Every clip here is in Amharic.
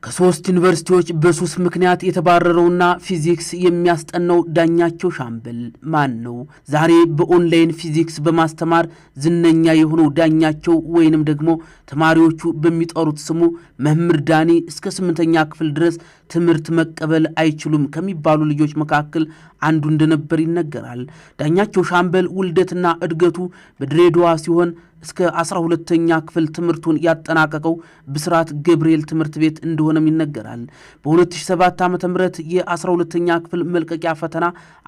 ከሶስት ዩኒቨርሲቲዎች በሱስ ምክንያት የተባረረውና ፊዚክስ የሚያስጠናው ዳኛቸው ሻምበል ማን ነው? ዛሬ በኦንላይን ፊዚክስ በማስተማር ዝነኛ የሆነው ዳኛቸው ወይንም ደግሞ ተማሪዎቹ በሚጠሩት ስሙ መምህር ዳኒ እስከ 8ኛ ክፍል ድረስ ትምህርት መቀበል አይችሉም ከሚባሉ ልጆች መካከል አንዱ እንደነበር ይነገራል። ዳኛቸው ሻምበል ውልደትና እድገቱ በድሬዳዋ ሲሆን እስከ 12ኛ ክፍል ትምህርቱን ያጠናቀቀው ብስራት ገብርኤል ትምህርት ቤት እንደሆነም ይነገራል። በ2007 ዓ.ም የ12ኛ ክፍል መልቀቂያ ፈተና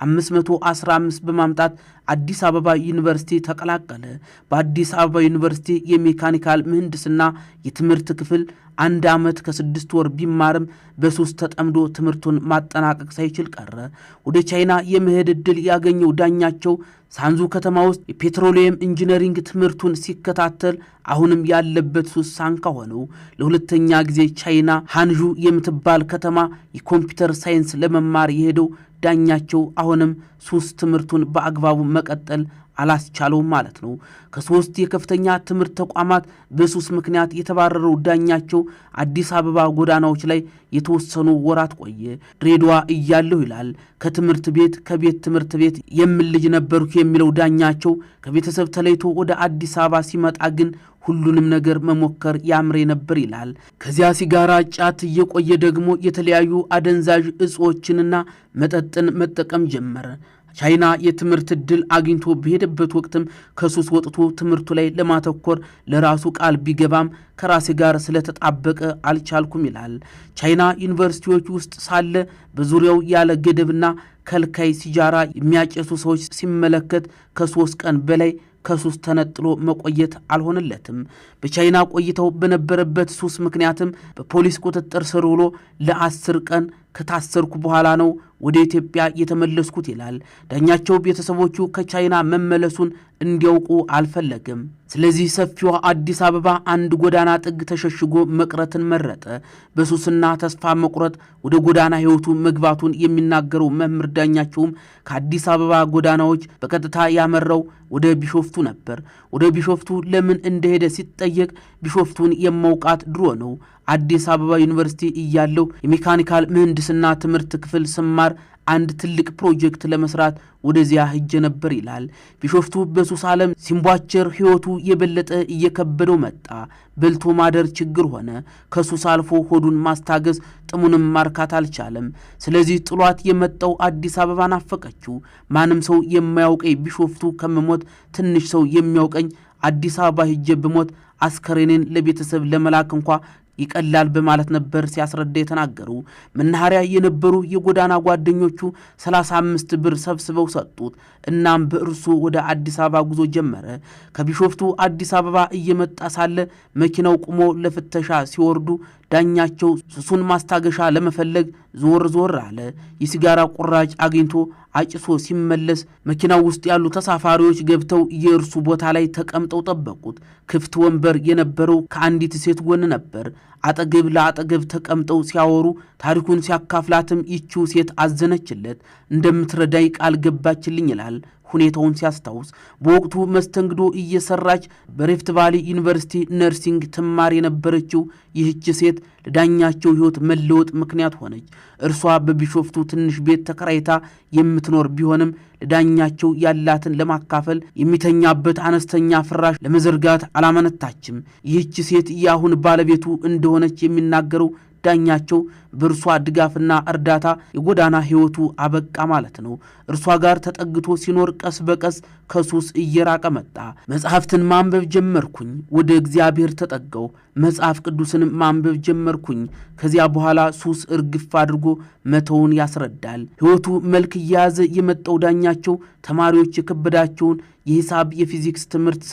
515 በማምጣት አዲስ አበባ ዩኒቨርሲቲ ተቀላቀለ። በአዲስ አበባ ዩኒቨርሲቲ የሜካኒካል ምህንድስና የትምህርት ክፍል 1 ዓመት ከ6 ወር ቢማርም በሱስ ተጠምዶ ትምህርቱን ማጠናቀቅ ሳይችል ቀረ። ወደ ቻይና የመሄድ ዕድል ያገኘው ዳኛቸው ሳንዙ ከተማ ውስጥ የፔትሮሊየም ኢንጂነሪንግ ትምህርቱን ሲከታተል አሁንም ያለበት ሱስ ሳንካ ሆነው ለሁለተኛ ጊዜ ቻይና ሃንዡ የምትባል ከተማ የኮምፒውተር ሳይንስ ለመማር የሄደው ዳኛቸው አሁንም ሱስ ትምህርቱን በአግባቡ መቀጠል አላስቻለውም ማለት ነው። ከሶስት የከፍተኛ ትምህርት ተቋማት በሱስ ምክንያት የተባረረው ዳኛቸው አዲስ አበባ ጎዳናዎች ላይ የተወሰኑ ወራት ቆየ። ድሬዳዋ እያለሁ ይላል ከትምህርት ቤት ከቤት ትምህርት ቤት የምን ልጅ ነበርኩ የሚለው ዳኛቸው ከቤተሰብ ተለይቶ ወደ አዲስ አበባ ሲመጣ ግን ሁሉንም ነገር መሞከር ያምሬ ነበር ይላል። ከዚያ ሲጋራ፣ ጫት እየቆየ ደግሞ የተለያዩ አደንዛዥ እጾችንና መጠጥን መጠቀም ጀመረ። ቻይና የትምህርት ዕድል አግኝቶ በሄደበት ወቅትም ከሱስ ወጥቶ ትምህርቱ ላይ ለማተኮር ለራሱ ቃል ቢገባም ከራሴ ጋር ስለተጣበቀ አልቻልኩም ይላል። ቻይና ዩኒቨርሲቲዎች ውስጥ ሳለ በዙሪያው ያለ ገደብና ከልካይ ሲጃራ የሚያጨሱ ሰዎች ሲመለከት ከ3 ቀን በላይ ከሱስ ተነጥሎ መቆየት አልሆነለትም። በቻይና ቆይተው በነበረበት ሱስ ምክንያትም በፖሊስ ቁጥጥር ስር ውሎ ለ10 ቀን ከታሰርኩ በኋላ ነው ወደ ኢትዮጵያ የተመለስኩት ይላል። ዳኛቸው ቤተሰቦቹ ከቻይና መመለሱን እንዲያውቁ አልፈለገም። ስለዚህ ሰፊዋ አዲስ አበባ አንድ ጎዳና ጥግ ተሸሽጎ መቅረትን መረጠ። በሱስና ተስፋ መቁረጥ ወደ ጎዳና ሕይወቱ መግባቱን የሚናገረው መምህር ዳኛቸውም ከአዲስ አበባ ጎዳናዎች በቀጥታ ያመራው ወደ ቢሾፍቱ ነበር። ወደ ቢሾፍቱ ለምን እንደሄደ ሲጠየቅ ቢሾፍቱን የማውቃት ድሮ ነው፣ አዲስ አበባ ዩኒቨርሲቲ እያለው የሜካኒካል ምህንድስና ትምህርት ክፍል ስማር አንድ ትልቅ ፕሮጀክት ለመስራት ወደዚያ ሄጄ ነበር ይላል። ቢሾፍቱ በሱስ ዓለም ሲምቧቸር ሕይወቱ የበለጠ እየከበደው መጣ። በልቶ ማደር ችግር ሆነ። ከሱስ አልፎ ሆዱን ማስታገዝ ጥሙንም ማርካት አልቻለም። ስለዚህ ጥሏት የመጣው አዲስ አበባ ናፈቀችው። ማንም ሰው የማያውቀኝ ቢሾፍቱ ከመሞት ትንሽ ሰው የሚያውቀኝ አዲስ አበባ ሄጄ ብሞት አስከሬኔን ለቤተሰብ ለመላክ እንኳ ይቀላል በማለት ነበር ሲያስረዳ የተናገሩ። መናኸሪያ የነበሩ የጎዳና ጓደኞቹ 35 ብር ሰብስበው ሰጡት። እናም በእርሱ ወደ አዲስ አበባ ጉዞ ጀመረ። ከቢሾፍቱ አዲስ አበባ እየመጣ ሳለ መኪናው ቆሞ ለፍተሻ ሲወርዱ ዳኛቸው ሱሱን ማስታገሻ ለመፈለግ ዞር አለ። የሲጋራ ቁራጭ አግኝቶ አጭሶ ሲመለስ መኪናው ውስጥ ያሉ ተሳፋሪዎች ገብተው የእርሱ ቦታ ላይ ተቀምጠው ጠበቁት። ክፍት ወንበር የነበረው ከአንዲት ሴት ጎን ነበር። አጠገብ ለአጠገብ ተቀምጠው ሲያወሩ ታሪኩን ሲያካፍላትም ይቺው ሴት አዘነችለት። እንደምትረዳይ ቃል ገባችልኝ ይላል ሁኔታውን ሲያስታውስ። በወቅቱ መስተንግዶ እየሰራች በሬፍት ቫሊ ዩኒቨርሲቲ ነርሲንግ ትማር የነበረችው ይህች ሴት ለዳኛቸው ሕይወት መለወጥ ምክንያት ሆነች። እርሷ በቢሾፍቱ ትንሽ ቤት ተከራይታ የምትኖር ቢሆንም ለዳኛቸው ያላትን ለማካፈል የሚተኛበት አነስተኛ ፍራሽ ለመዘርጋት አላመነታችም። ይህች ሴት የአሁን ባለቤቱ እንደሆነች የሚናገረው ዳኛቸው በእርሷ ድጋፍና እርዳታ የጎዳና ሕይወቱ አበቃ ማለት ነው። እርሷ ጋር ተጠግቶ ሲኖር ቀስ በቀስ ከሱስ እየራቀ መጣ። መጽሐፍትን ማንበብ ጀመርኩኝ። ወደ እግዚአብሔር ተጠጋው። መጽሐፍ ቅዱስን ማንበብ ጀመርኩኝ። ከዚያ በኋላ ሱስ እርግፍ አድርጎ መተውን ያስረዳል። ሕይወቱ መልክ እየያዘ የመጣው ዳኛቸው ተማሪዎች የከበዳቸውን የሂሳብ የፊዚክስ ትምህርት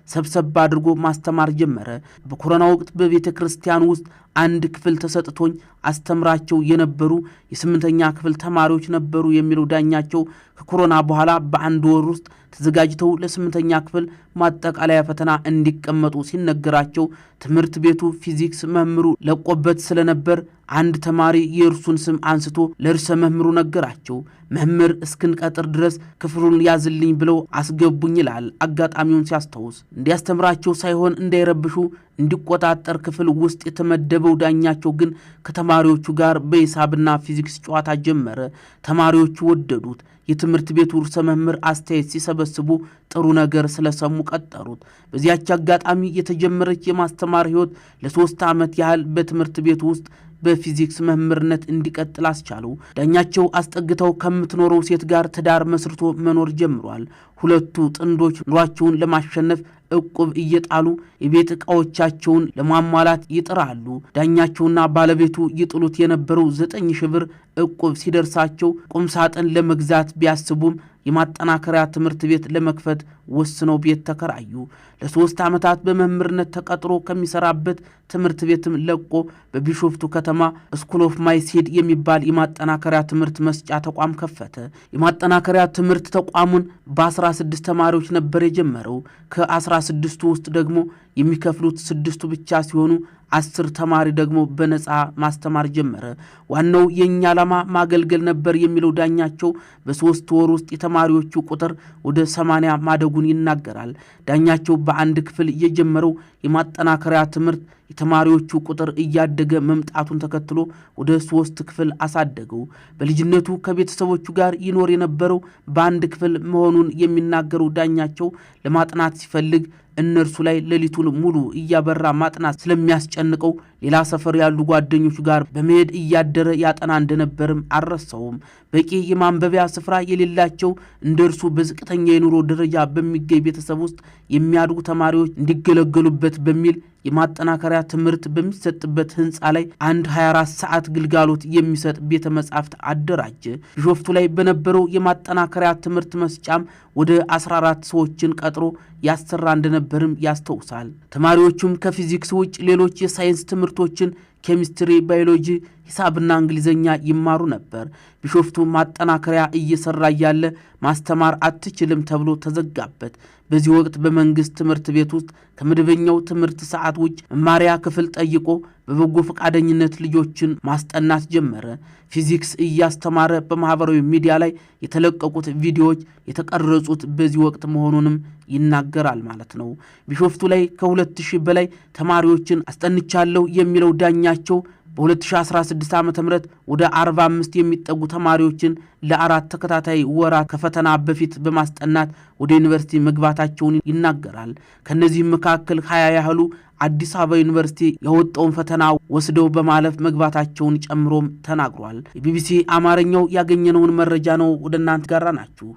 ሰብሰብ አድርጎ ማስተማር ጀመረ። በኮሮና ወቅት በቤተ ክርስቲያን ውስጥ አንድ ክፍል ተሰጥቶኝ አስተምራቸው የነበሩ የ8ኛ ክፍል ተማሪዎች ነበሩ የሚለው ዳኛቸው ከኮሮና በኋላ በአንድ ወር ውስጥ ተዘጋጅተው ለ8ኛ ክፍል ማጠቃለያ ፈተና እንዲቀመጡ ሲነገራቸው ትምህርት ቤቱ ፊዚክስ መምህሩ ለቆበት ስለነበር አንድ ተማሪ የእርሱን ስም አንስቶ ለርዕሰ መምህሩ ነገራቸው። መምህር እስክንቀጥር ድረስ ክፍሉን ያዝልኝ ብለው አስገቡኝ ይላል አጋጣሚውን ሲያስታውስ። እንዲያስተምራቸው ሳይሆን እንዳይረብሹ እንዲቆጣጠር ክፍል ውስጥ የተመደበው ዳኛቸው ግን ከተማሪዎቹ ጋር በሂሳብና ፊዚክስ ጨዋታ ጀመረ። ተማሪዎቹ ወደዱት። የትምህርት ቤቱ ርዕሰ መምህር አስተያየት ሲሰበስቡ ጥሩ ነገር ስለሰሙ ቀጠሩት። በዚያች አጋጣሚ የተጀመረች የማስተማር ህይወት ለ3 ዓመት ያህል በትምህርት ቤቱ ውስጥ በፊዚክስ መምህርነት እንዲቀጥል አስቻለው። ዳኛቸው አስጠግተው ከምትኖረው ሴት ጋር ትዳር መስርቶ መኖር ጀምሯል። ሁለቱ ጥንዶች ኑሯቸውን ለማሸነፍ እቁብ እየጣሉ የቤት ዕቃዎቻቸውን ለማሟላት ይጥራሉ። ዳኛቸውና ባለቤቱ ይጥሉት የነበረው 9,000 ብር እቁብ ሲደርሳቸው ቁም ሳጥን ለመግዛት ቢያስቡም የማጠናከሪያ ትምህርት ቤት ለመክፈት ወስነው ቤት ተከራዩ። ለ3 ዓመታት በመምህርነት ተቀጥሮ ከሚሰራበት ትምህርት ቤትም ለቆ በቢሾፍቱ ከተማ ስኩል ኦፍ ማይሲድ የሚባል የማጠናከሪያ ትምህርት መስጫ ተቋም ከፈተ። የማጠናከሪያ ትምህርት ተቋሙን በ16 ተማሪዎች ነበር የጀመረው። ከ16ቱ ውስጥ ደግሞ የሚከፍሉት 6ቱ ብቻ ሲሆኑ 10 ተማሪ ደግሞ በነፃ ማስተማር ጀመረ። ዋናው የኛ ዓላማ ማገልገል ነበር የሚለው ዳኛቸው በ3 ወር ውስጥ የተማሪዎቹ ቁጥር ወደ 80 ማደጉን ይናገራል። ዳኛቸው በአንድ ክፍል የጀመረው የማጠናከሪያ ትምህርት የተማሪዎቹ ቁጥር እያደገ መምጣቱን ተከትሎ ወደ 3 ክፍል አሳደገው። በልጅነቱ ከቤተሰቦቹ ጋር ይኖር የነበረው በአንድ ክፍል መሆኑን የሚናገረው ዳኛቸው ለማጥናት ሲፈልግ እነርሱ ላይ ሌሊቱን ሙሉ እያበራ ማጥናት ስለሚያስጨንቀው ሌላ ሰፈር ያሉ ጓደኞቹ ጋር በመሄድ እያደረ ያጠና እንደነበርም አልረሳውም። በቂ የማንበቢያ ስፍራ የሌላቸው እንደርሱ በዝቅተኛ የኑሮ ደረጃ በሚገኝ ቤተሰብ ውስጥ የሚያድጉ ተማሪዎች እንዲገለገሉበት በሚል የማጠናከሪያ ትምህርት በሚሰጥበት ህንፃ ላይ አንድ 24 ሰዓት ግልጋሎት የሚሰጥ ቤተ መጻሕፍት አደራጀ። ቢሾፍቱ ላይ በነበረው የማጠናከሪያ ትምህርት መስጫም ወደ 14 ሰዎችን ቀጥሮ ያሰራ እንደነበርም ያስተውሳል። ተማሪዎቹም ከፊዚክስ ውጭ ሌሎች የሳይንስ ትምህርቶችን ኬሚስትሪ፣ ባዮሎጂ፣ ሂሳብና እንግሊዘኛ ይማሩ ነበር። ቢሾፍቱ ማጠናከሪያ እየሰራ ያለ ማስተማር አትችልም ተብሎ ተዘጋበት። በዚህ ወቅት በመንግስት ትምህርት ቤት ውስጥ ከመደበኛው ትምህርት ሰዓት ውጭ መማሪያ ክፍል ጠይቆ በበጎ ፈቃደኝነት ልጆችን ማስጠናት ጀመረ። ፊዚክስ እያስተማረ በማህበራዊ ሚዲያ ላይ የተለቀቁት ቪዲዮዎች የተቀረጹት በዚህ ወቅት መሆኑንም ይናገራል ማለት ነው። ቢሾፍቱ ላይ ከ2000 በላይ ተማሪዎችን አስጠንቻለሁ የሚለው ዳኛቸው በ2016 ዓ.ም ወደ 45 የሚጠጉ ተማሪዎችን ለ4 ተከታታይ ወራት ከፈተና በፊት በማስጠናት ወደ ዩኒቨርሲቲ መግባታቸውን ይናገራል። ከነዚህም መካከል 20 ያህሉ አዲስ አበባ ዩኒቨርሲቲ ያወጣውን ፈተና ወስደው በማለፍ መግባታቸውን ጨምሮም ተናግሯል። የቢቢሲ አማርኛው ያገኘነውን መረጃ ነው ወደ እናንተ ጋራ ናችሁ።